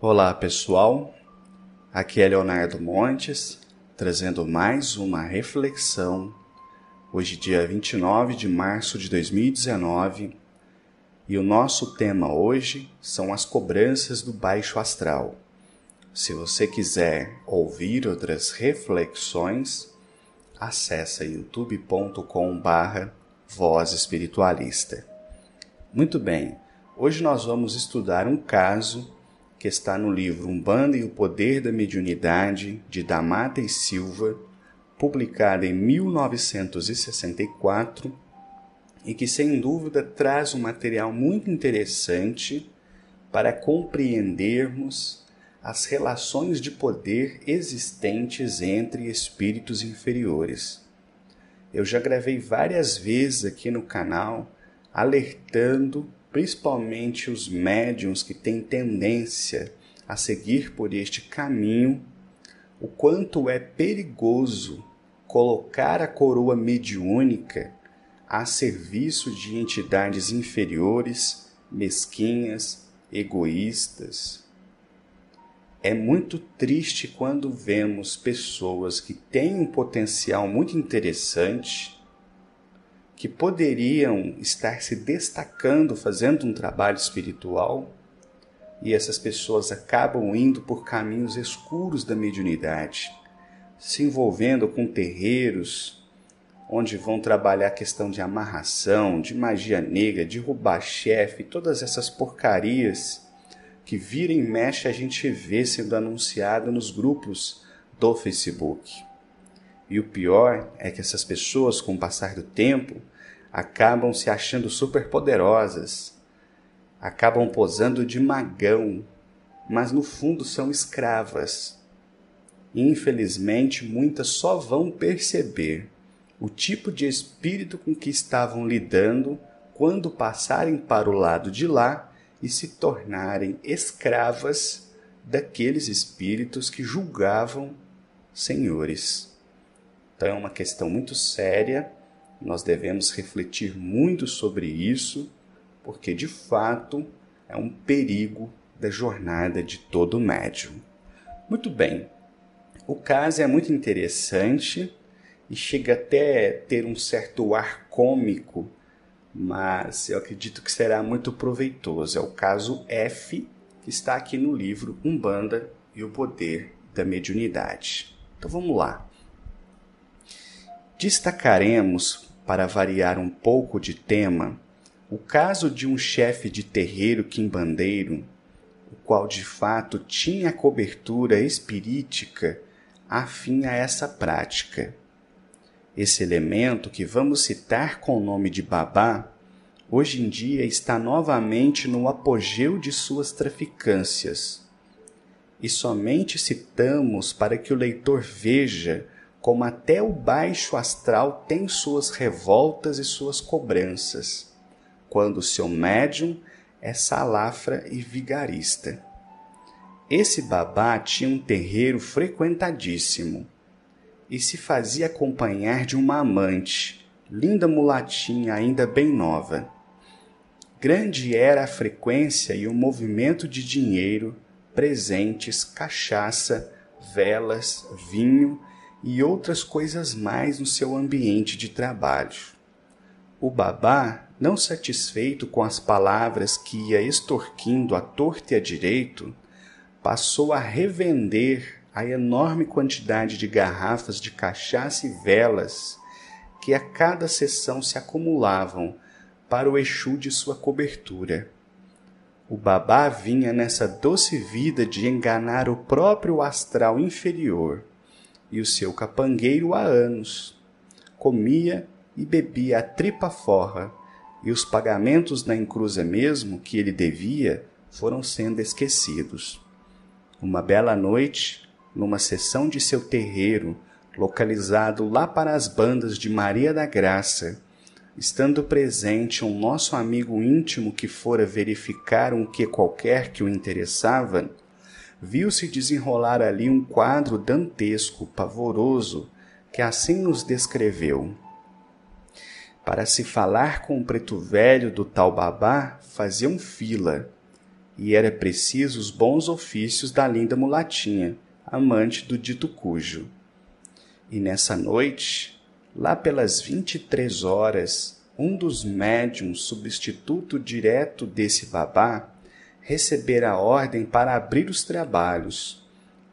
Olá pessoal, aqui é Leonardo Montes, trazendo mais uma reflexão, hoje dia 29 de março de 2019, e o nosso tema hoje são as cobranças do baixo astral. Se você quiser ouvir outras reflexões, acesse youtube.com/Voz Espiritualista. Muito bem, hoje nós vamos estudar um caso que está no livro Umbanda e o Poder da Mediunidade, de Damata e Silva, publicado em 1964, e que sem dúvida traz um material muito interessante para compreendermos as relações de poder existentes entre espíritos inferiores. Eu já gravei várias vezes aqui no canal, alertando principalmente os médiuns que têm tendência a seguir por este caminho, o quanto é perigoso colocar a coroa mediúnica a serviço de entidades inferiores, mesquinhas, egoístas. É muito triste quando vemos pessoas que têm um potencial muito interessante, que poderiam estar se destacando, fazendo um trabalho espiritual, e essas pessoas acabam indo por caminhos escuros da mediunidade, se envolvendo com terreiros, onde vão trabalhar a questão de amarração, de magia negra, de roubar chefe, todas essas porcarias que vira e mexe a gente vê sendo anunciado nos grupos do Facebook. E o pior é que essas pessoas, com o passar do tempo, acabam se achando superpoderosas, acabam posando de magão, mas no fundo são escravas. E, infelizmente, muitas só vão perceber o tipo de espírito com que estavam lidando quando passarem para o lado de lá e se tornarem escravas daqueles espíritos que julgavam senhores. Então é uma questão muito séria, nós devemos refletir muito sobre isso, porque de fato é um perigo da jornada de todo médium. Muito bem, o caso é muito interessante e chega até a ter um certo ar cômico, mas eu acredito que será muito proveitoso. É o caso F, que está aqui no livro Umbanda e o Poder da Mediunidade. Então vamos lá. Destacaremos, para variar um pouco de tema, o caso de um chefe de terreiro quimbandeiro, o qual de fato tinha cobertura espirítica afim a essa prática. Esse elemento, que vamos citar com o nome de Babá, hoje em dia está novamente no apogeu de suas traficâncias. E somente citamos para que o leitor veja como até o baixo astral tem suas revoltas e suas cobranças, quando seu médium é salafra e vigarista. Esse Babá tinha um terreiro frequentadíssimo e se fazia acompanhar de uma amante, linda mulatinha ainda bem nova. Grande era a frequência e o movimento de dinheiro, presentes, cachaça, velas, vinho e outras coisas mais no seu ambiente de trabalho. O Babá, não satisfeito com as palavras que ia extorquindo à torta e à direito, passou a revender a enorme quantidade de garrafas de cachaça e velas que a cada sessão se acumulavam para o Exu de sua cobertura. O Babá vinha nessa doce vida de enganar o próprio astral inferior e o seu capangueiro há anos. Comia e bebia a tripa forra, e os pagamentos na encruza mesmo que ele devia foram sendo esquecidos. Uma bela noite, numa sessão de seu terreiro, localizado lá para as bandas de Maria da Graça, estando presente um nosso amigo íntimo que fora verificar um que qualquer que o interessava, viu-se desenrolar ali um quadro dantesco, pavoroso, que assim nos descreveu. Para se falar com o preto velho do tal Babá, faziam fila, e era preciso os bons ofícios da linda mulatinha, amante do dito cujo. E nessa noite, lá pelas 23 horas, um dos médiuns substituto direto desse babá recebera a ordem para abrir os trabalhos,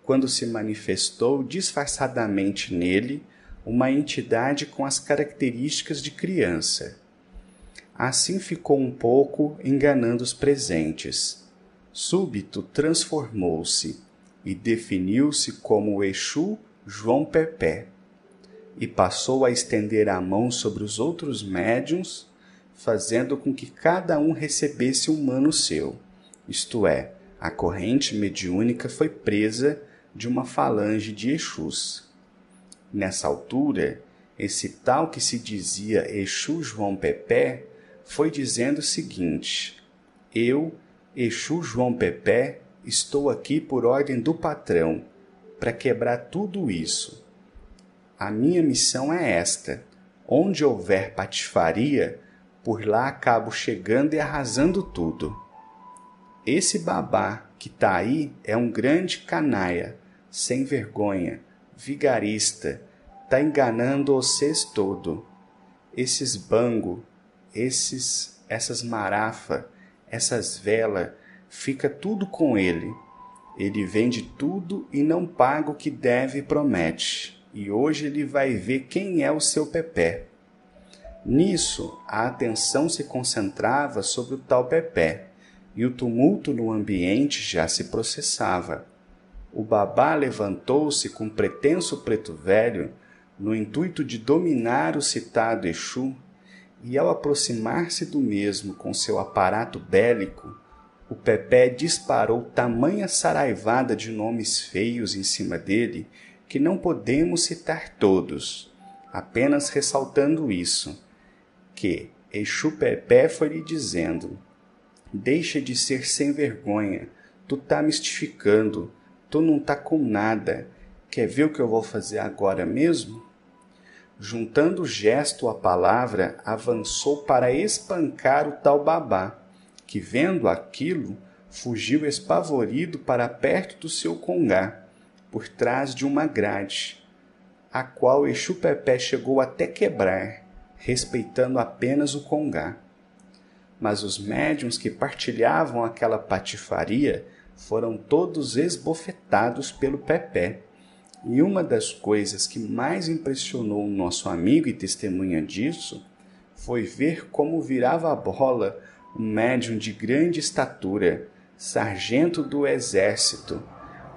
quando se manifestou disfarçadamente nele uma entidade com as características de criança. Assim ficou um pouco enganando os presentes. Súbito transformou-se e definiu-se como o Exu João Pepé, e passou a estender a mão sobre os outros médiuns, fazendo com que cada um recebesse um mano seu, isto é, a corrente mediúnica foi presa de uma falange de Exus. Nessa altura, esse tal que se dizia Exu João Pepé foi dizendo o seguinte: eu, Exu João Pepé, estou aqui por ordem do patrão, para quebrar tudo isso. A minha missão é esta: onde houver patifaria, por lá acabo chegando e arrasando tudo. Esse babá que tá aí é um grande canaia, sem vergonha, vigarista, tá enganando vocês todo. Esses bango, essas marafa, essas vela, fica tudo com ele. Ele vende tudo e não paga o que deve e promete. E hoje ele vai ver quem é o seu Pepé. Nisso, a atenção se concentrava sobre o tal Pepé, e o tumulto no ambiente já se processava. O babá levantou-se com pretenso preto velho, no intuito de dominar o citado Exu, e ao aproximar-se do mesmo com seu aparato bélico, o Pepé disparou tamanha saraivada de nomes feios em cima dele que não podemos citar todos, apenas ressaltando isso, que Exu Pepé foi lhe dizendo: deixa de ser sem vergonha, tu tá mistificando, tu não tá com nada, quer ver o que eu vou fazer agora mesmo? Juntando o gesto à palavra, avançou para espancar o tal babá, que vendo aquilo, fugiu espavorido para perto do seu congá, por trás de uma grade, a qual Exu Pepé chegou até quebrar, respeitando apenas o congá. Mas os médiuns que partilhavam aquela patifaria foram todos esbofetados pelo Pepé. E uma das coisas que mais impressionou o nosso amigo e testemunha disso foi ver como virava a bola um médium de grande estatura, sargento do exército,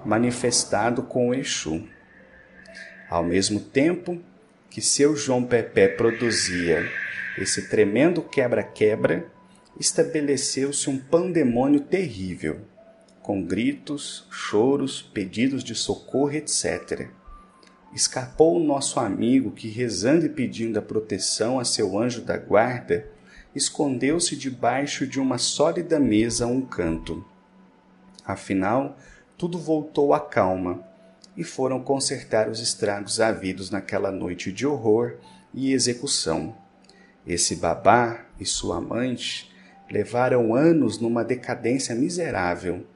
manifestado com o Exu. Ao mesmo tempo que seu João Pepé produzia esse tremendo quebra-quebra, estabeleceu-se um pandemônio terrível, com gritos, choros, pedidos de socorro, etc. Escapou o nosso amigo que, rezando e pedindo a proteção a seu anjo da guarda, escondeu-se debaixo de uma sólida mesa a um canto. Afinal, tudo voltou à calma, e foram consertar os estragos havidos naquela noite de horror e execução. Esse babá e sua amante levaram anos numa decadência miserável,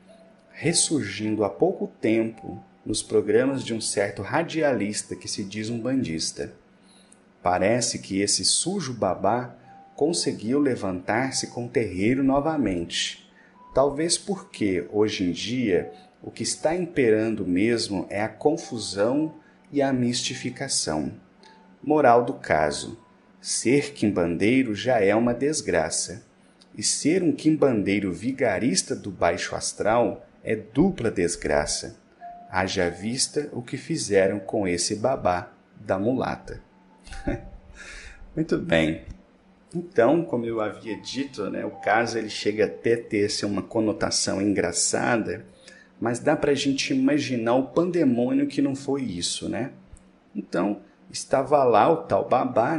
ressurgindo há pouco tempo nos programas de um certo radialista que se diz um bandista. Parece que esse sujo babá conseguiu levantar-se com o terreiro novamente, talvez porque, hoje em dia, o que está imperando mesmo é a confusão e a mistificação. Moral do caso: ser quimbandeiro já é uma desgraça, e ser um quimbandeiro vigarista do baixo astral é dupla desgraça. Haja vista o que fizeram com esse babá da mulata. Muito bem. Então, como eu havia dito, o caso ele chega até ter uma conotação engraçada, mas dá para a gente imaginar o pandemônio que não foi isso, Então, estava lá o tal babá,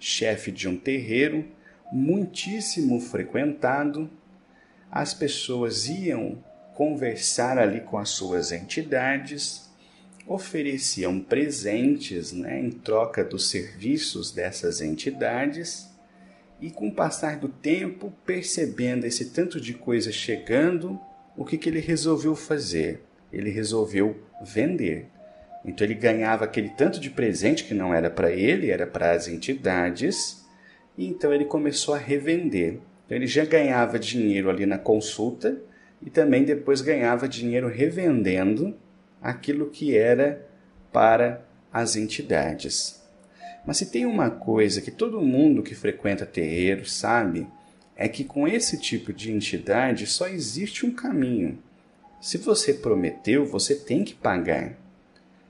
chefe de um terreiro, muitíssimo frequentado. As pessoas iam conversar ali com as suas entidades, ofereciam presentes, em troca dos serviços dessas entidades, E com o passar do tempo, percebendo esse tanto de coisa chegando, o que ele resolveu fazer? Ele resolveu vender. Então ele ganhava aquele tanto de presente que não era para ele, era para as entidades, e então ele começou a revender. Então ele já ganhava dinheiro ali na consulta e também depois ganhava dinheiro revendendo aquilo que era para as entidades. Mas se tem uma coisa que todo mundo que frequenta terreiro sabe, é que com esse tipo de entidade só existe um caminho. Se você prometeu, você tem que pagar.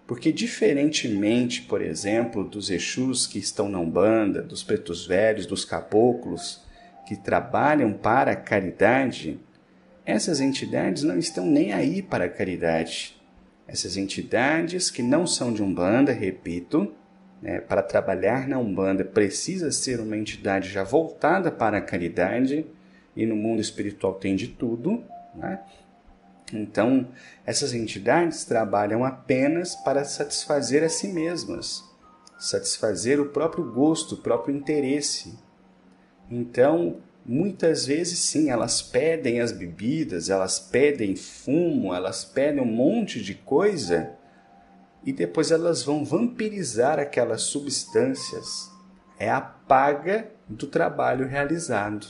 Porque diferentemente, por exemplo, dos Exus que estão na Umbanda, dos pretos velhos, dos caboclos, que trabalham para a caridade, essas entidades não estão nem aí para a caridade. Essas entidades que não são de Umbanda, repito, para trabalhar na Umbanda precisa ser uma entidade já voltada para a caridade, e no mundo espiritual tem de tudo, né? Então, essas entidades trabalham apenas para satisfazer a si mesmas, satisfazer o próprio gosto, o próprio interesse. Então, muitas vezes sim, elas pedem as bebidas, elas pedem fumo, elas pedem um monte de coisa e depois elas vão vampirizar aquelas substâncias. É a paga do trabalho realizado.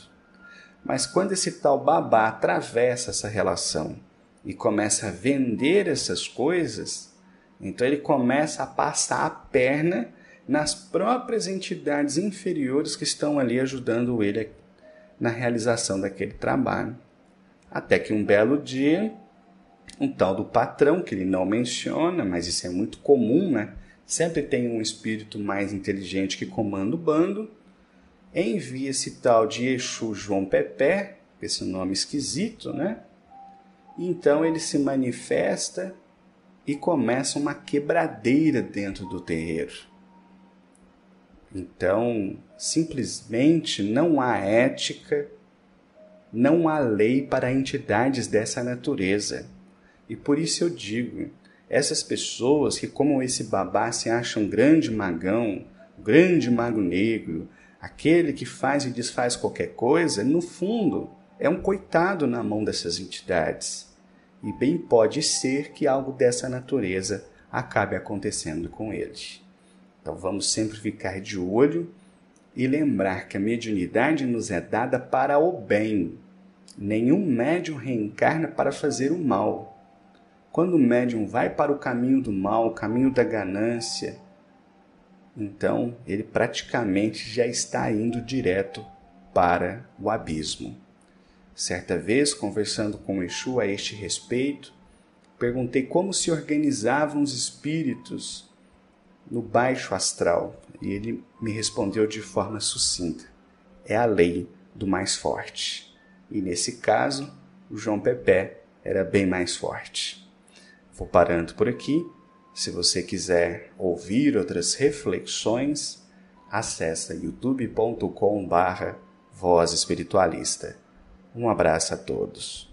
Mas quando esse tal babá atravessa essa relação e começa a vender essas coisas, então ele começa a passar a perna nas próprias entidades inferiores que estão ali ajudando ele na realização daquele trabalho. Até que um belo dia, um tal do patrão, que ele não menciona, mas isso é muito comum, né? Sempre tem um espírito mais inteligente que comanda o bando, envia esse tal de Exu João Pepé, esse nome esquisito, né? Então ele se manifesta e começa uma quebradeira dentro do terreiro. Então, simplesmente não há ética, não há lei para entidades dessa natureza. E por isso eu digo, essas pessoas que como esse babá se acham grande magão, grande mago negro, aquele que faz e desfaz qualquer coisa, no fundo é um coitado na mão dessas entidades. E bem pode ser que algo dessa natureza acabe acontecendo com eles. Então vamos sempre ficar de olho e lembrar que a mediunidade nos é dada para o bem. Nenhum médium reencarna para fazer o mal. Quando o médium vai para o caminho do mal, o caminho da ganância, então ele praticamente já está indo direto para o abismo. Certa vez, conversando com o Exu a este respeito, perguntei como se organizavam os espíritos no baixo astral, e ele me respondeu de forma sucinta: é a lei do mais forte. E nesse caso, o João Pepé era bem mais forte. Vou parando por aqui. Se você quiser ouvir outras reflexões, acessa youtube.com/Voz Espiritualista. Um abraço a todos.